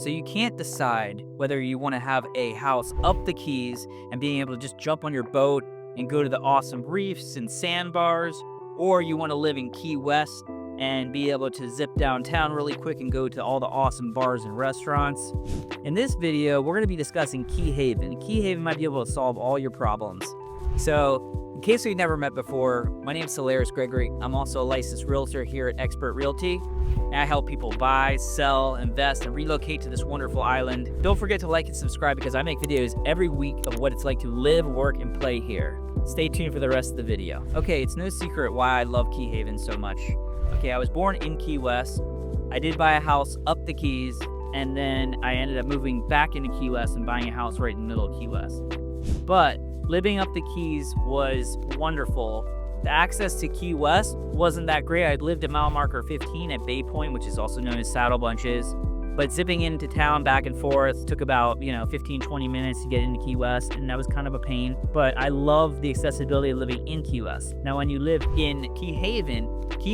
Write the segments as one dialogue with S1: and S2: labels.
S1: So you can't decide whether you want to have a house up the Keys and being able to just jump on your boat and go to the awesome reefs and sandbars, or you want to live in Key West and be able to zip downtown really quick and go to all the awesome bars and restaurants. In this video, we're going to be discussing Key Haven. Key Haven might be able to solve all your problems. So, in case we've never met before, my name is Solaris Gregory. I'm also a licensed realtor here at Expert Realty. And I help people buy, sell, invest, and relocate to this wonderful island. Don't forget to like and subscribe because I make videos every week of what it's like to live, work, and play here. Stay tuned for the rest of the video. Okay, it's no secret why I love Key Haven so much. Okay, I was born in Key West. I did buy a house up the Keys, and then I ended up moving back into Key West and buying a house right in the middle of Key West. But living up the Keys was wonderful. The access to Key West wasn't that great. I lived at mile marker 15 at Bay Point, which is also known as Saddle Bunches. But zipping into town back and forth took about, 15, 20 minutes to get into Key West, and that was kind of a pain. But I love the accessibility of living in Key West. Now, when you live in Key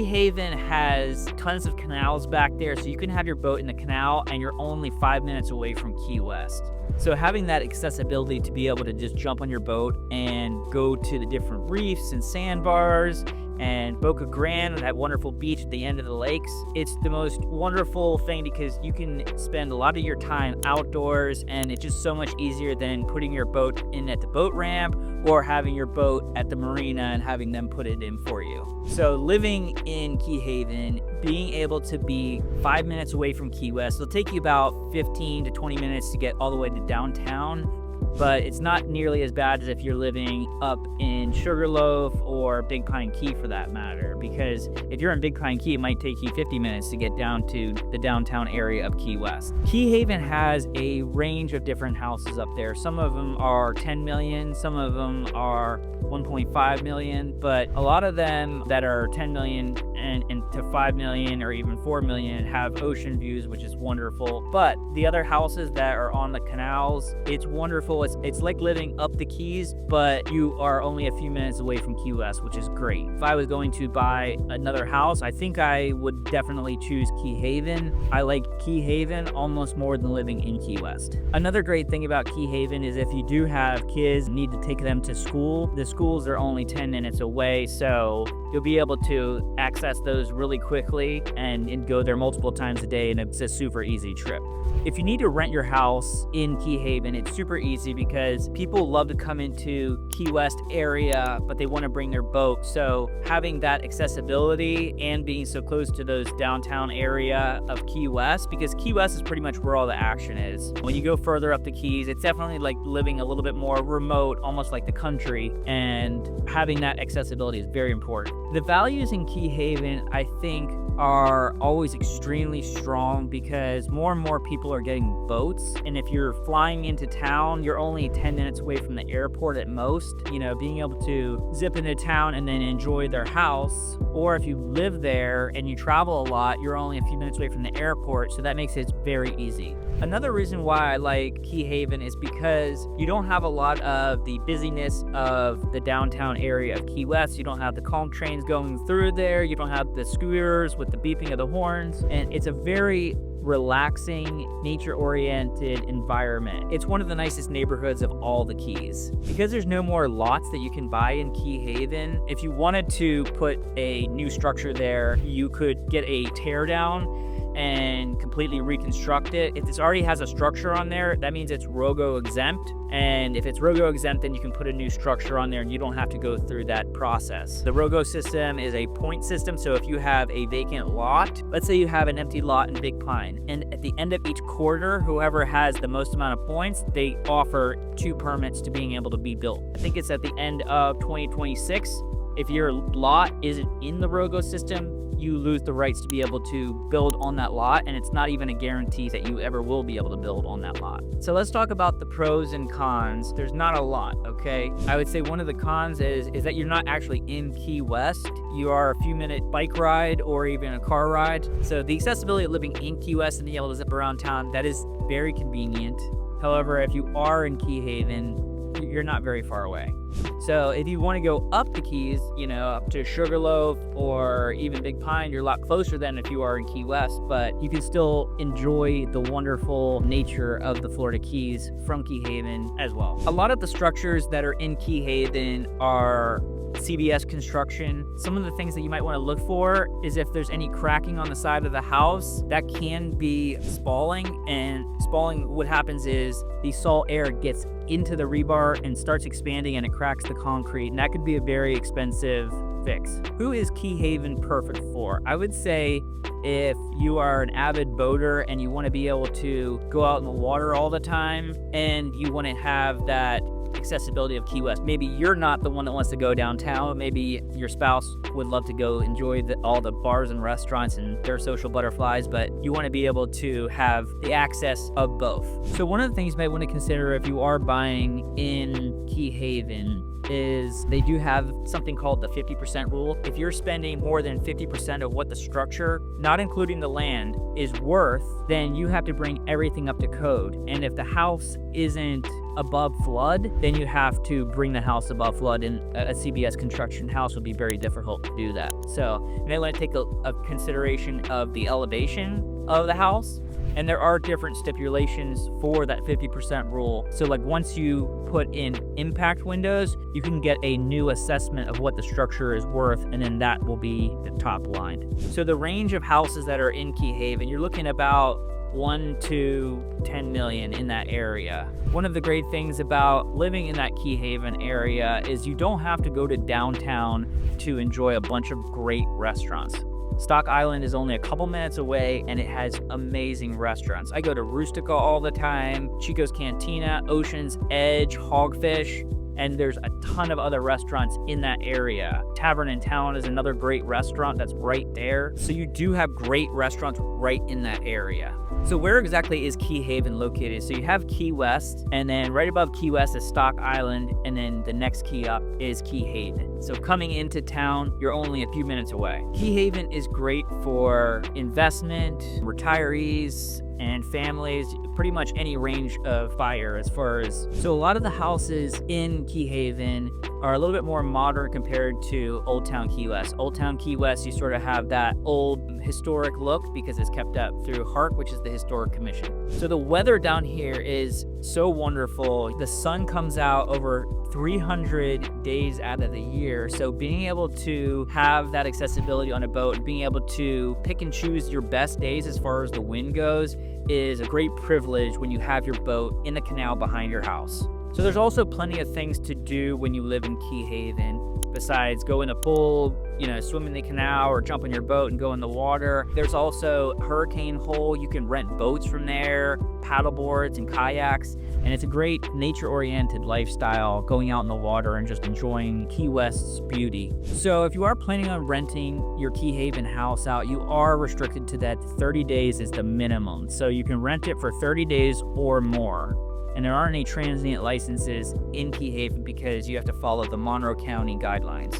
S1: Haven has tons of canals back there, so you can have your boat in the canal, and you're only 5 minutes away from Key West. So having that accessibility to be able to just jump on your boat and go to the different reefs and sandbars and Boca Grande, that wonderful beach at the end of the lakes, it's the most wonderful thing because you can spend a lot of your time outdoors, and it's just so much easier than putting your boat in at the boat ramp or having your boat at the marina and having them put it in for you. So living in Key Haven, being able to be 5 minutes away from Key West, it'll take you about 15 to 20 minutes to get all the way to downtown. But it's not nearly as bad as if you're living up in Sugarloaf or Big Pine Key for that matter, because if you're in Big Pine Key, it might take you 50 minutes to get down to the downtown area of Key West. Key Haven has a range of different houses up there. Some of them are 10 million, some of them are 1.5 million, but a lot of them that are 10 million and to 5 million or even 4 million have ocean views, which is wonderful. But the other houses that are on the canals, it's wonderful. It's like living up the Keys, but you are only a few minutes away from Key West, which is great. If I was going to buy another house, I think I would definitely choose Key Haven. I like Key Haven almost more than living in Key West. Another great thing about Key Haven is if you do have kids, need to take them to school, the schools are only 10 minutes away, so you'll be able to access those really quickly and go there multiple times a day, and it's a super easy trip. If you need to rent your house in Key Haven, it's super easy because people love to come into Key West area, but they want to bring their boat. So having that accessibility and being so close to those downtown area of Key West, because Key West is pretty much where all the action is. When you go further up the Keys, it's definitely like living a little bit more remote, almost like the country, and having that accessibility is very important. The values in Key Haven, I think, are always extremely strong because more and more people are getting boats, and if you're flying into town, you're only 10 minutes away from the airport at most. Being able to zip into town and then enjoy their house, or if you live there and you travel a lot, you're only a few minutes away from the airport, so that makes it very easy. Another reason why I like Key Haven is because you don't have a lot of the busyness of the downtown area of Key West. You don't have the calm trains going through there. You don't have the scooters with the beeping of the horns. And it's a very relaxing, nature-oriented environment. It's one of the nicest neighborhoods of all the Keys. Because there's no more lots that you can buy in Key Haven, if you wanted to put a new structure there, you could get a tear down and completely reconstruct it. If this already has a structure on there, that means it's ROGO exempt. And if it's ROGO exempt, then you can put a new structure on there and you don't have to go through that process. The ROGO system is a point system. So if you have a vacant lot, let's say you have an empty lot in Big Pine, and at the end of each quarter, whoever has the most amount of points, they offer 2 permits to being able to be built. I think it's at the end of 2026. If your lot isn't in the ROGO system, you lose the rights to be able to build on that lot, and it's not even a guarantee that you ever will be able to build on that lot. So let's talk about the pros and cons. There's not a lot, okay? I would say one of the cons is that you're not actually in Key West. You are a few minute bike ride or even a car ride. So the accessibility of living in Key West and being able to zip around town, that is very convenient. However, if you are in Key Haven, you're not very far away. So if you want to go up the Keys, up to Sugarloaf or even Big Pine, you're a lot closer than if you are in Key West, but you can still enjoy the wonderful nature of the Florida Keys from Key Haven as well. A lot of the structures that are in Key Haven are CBS construction. Some of the things that you might want to look for is if there's any cracking on the side of the house, that can be spalling. And spalling, what happens is the salt air gets into the rebar and starts expanding and it cracks the concrete, and that could be a very expensive fix. Who is Key Haven perfect for? I would say if you are an avid boater and you want to be able to go out in the water all the time and you want to have that accessibility of Key West. Maybe you're not the one that wants to go downtown. Maybe your spouse would love to go enjoy all the bars and restaurants and their social butterflies, but you want to be able to have the access of both. So one of the things you might want to consider if you are buying in Key Haven is they do have something called the 50% rule. If you're spending more than 50% of what the structure, not including the land, is worth, then you have to bring everything up to code. And if the house isn't above flood, then you have to bring the house above flood, and a CBS construction house would be very difficult to do that. So you may want to take a consideration of the elevation of the house. And there are different stipulations for that 50% rule. So like once you put in impact windows, you can get a new assessment of what the structure is worth, and then that will be the top line. So the range of houses that are in Key Haven, you're looking about 1 to 10 million in that area. One of the great things about living in that Key Haven area is you don't have to go to downtown to enjoy a bunch of great restaurants. Stock Island is only a couple minutes away and it has amazing restaurants. I go to Rustica all the time, Chico's Cantina, Ocean's Edge, Hogfish, and there's a ton of other restaurants in that area. Tavern in Town is another great restaurant that's right there. So you do have great restaurants right in that area. So where exactly is Key Haven located? So you have Key West, and then right above Key West is Stock Island, and then the next key up is Key Haven. So coming into town, you're only a few minutes away. Key Haven is great for investment, retirees, and families, pretty much any range of buyer as far as. So a lot of the houses in Key Haven are a little bit more modern compared to Old Town Key West. Old Town Key West, you sort of have that old historic look because it's kept up through HARC, which is the Historic Commission. So the weather down here is so wonderful. The sun comes out over 300 days out of the year. So being able to have that accessibility on a boat and being able to pick and choose your best days as far as the wind goes is a great privilege when you have your boat in the canal behind your house. So there's also plenty of things to do when you live in Key Haven besides go in a pool, swim in the canal or jump on your boat and go in the water. There's also Hurricane Hole. You can rent boats from there, paddle boards and kayaks, and it's a great nature-oriented lifestyle going out in the water and just enjoying Key West's beauty. So if you are planning on renting your Key Haven house out, you are restricted to that 30 days is the minimum. So you can rent it for 30 days or more. And there aren't any transient licenses in Key Haven because you have to follow the Monroe County guidelines.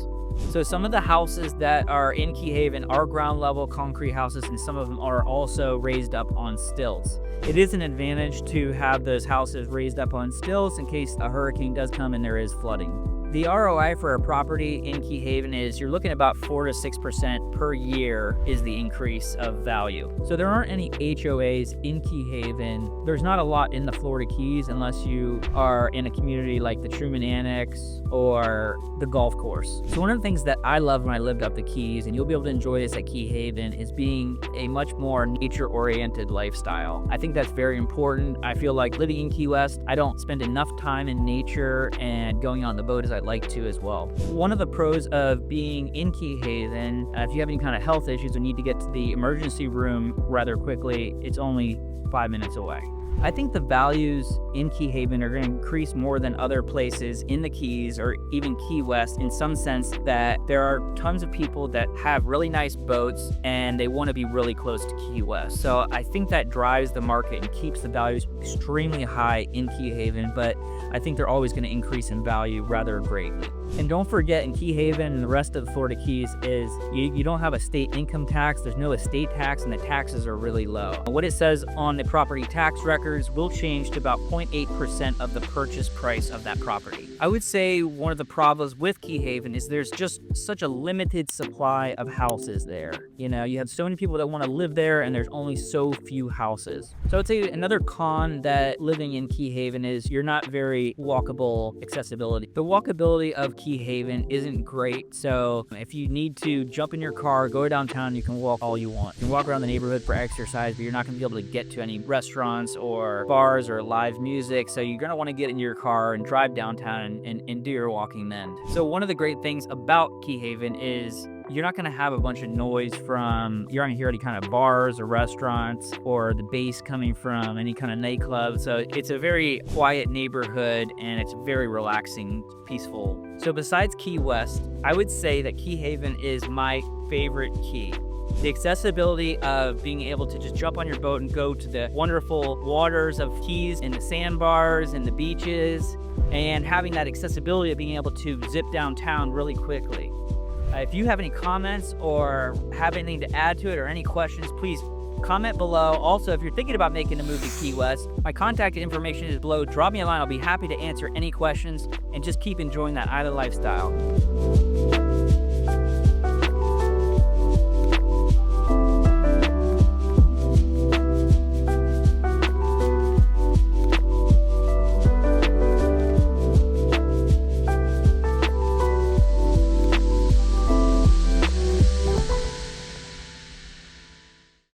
S1: So some of the houses that are in Key Haven are ground level concrete houses, and some of them are also raised up on stilts. It is an advantage to have those houses raised up on stilts in case a hurricane does come and there is flooding. The ROI for a property in Key Haven is you're looking at about 4 to 6% per year is the increase of value. So there aren't any HOAs in Key Haven. There's not a lot in the Florida Keys unless you are in a community like the Truman Annex or the golf course. So one of the things that I loved when I lived up the Keys, and you'll be able to enjoy this at Key Haven, is being a much more nature-oriented lifestyle. I think that's very important. I feel like living in Key West, I don't spend enough time in nature and going on the boat as I'd like to as well. One of the pros of being in Key Haven, if you have any kind of health issues or need to get to the emergency room rather quickly, it's only 5 minutes away. I think the values in Key Haven are going to increase more than other places in the Keys or even Key West, in some sense that there are tons of people that have really nice boats and they want to be really close to Key West. So I think that drives the market and keeps the values extremely high in Key Haven, but I think they're always going to increase in value rather greatly. And don't forget, in Key Haven and the rest of the Florida Keys is you don't have a state income tax. There's no estate tax, and the taxes are really low. What it says on the property tax records will change to about 0.8% of the purchase price of that property. I would say one of the problems with Key Haven is there's just such a limited supply of houses there. You know, you have so many people that want to live there, and there's only so few houses. So I'd say another con that living in Key Haven is you're not very walkable accessibility. The walkability of Key Haven isn't great, so if you need to jump in your car, go downtown, you can walk all you want. You can walk around the neighborhood for exercise, but you're not going to be able to get to any restaurants or bars or live music, so you're going to want to get in your car and drive downtown and do your walking then. So one of the great things about Key Haven is you're not going to have a bunch of noise from, you're not going to hear any kind of bars or restaurants or the bass coming from any kind of nightclub. So it's a very quiet neighborhood, and it's very relaxing, peaceful. So besides Key West, I would say that Key Haven is my favorite key. The accessibility of being able to just jump on your boat and go to the wonderful waters of Keys and the sandbars and the beaches, and having that accessibility of being able to zip downtown really quickly. If you have any comments or have anything to add to it or any questions, please comment below. Also, if you're thinking about making a move to Key West, my contact information is below. Drop me a line. I'll be happy to answer any questions, and just keep enjoying that island lifestyle.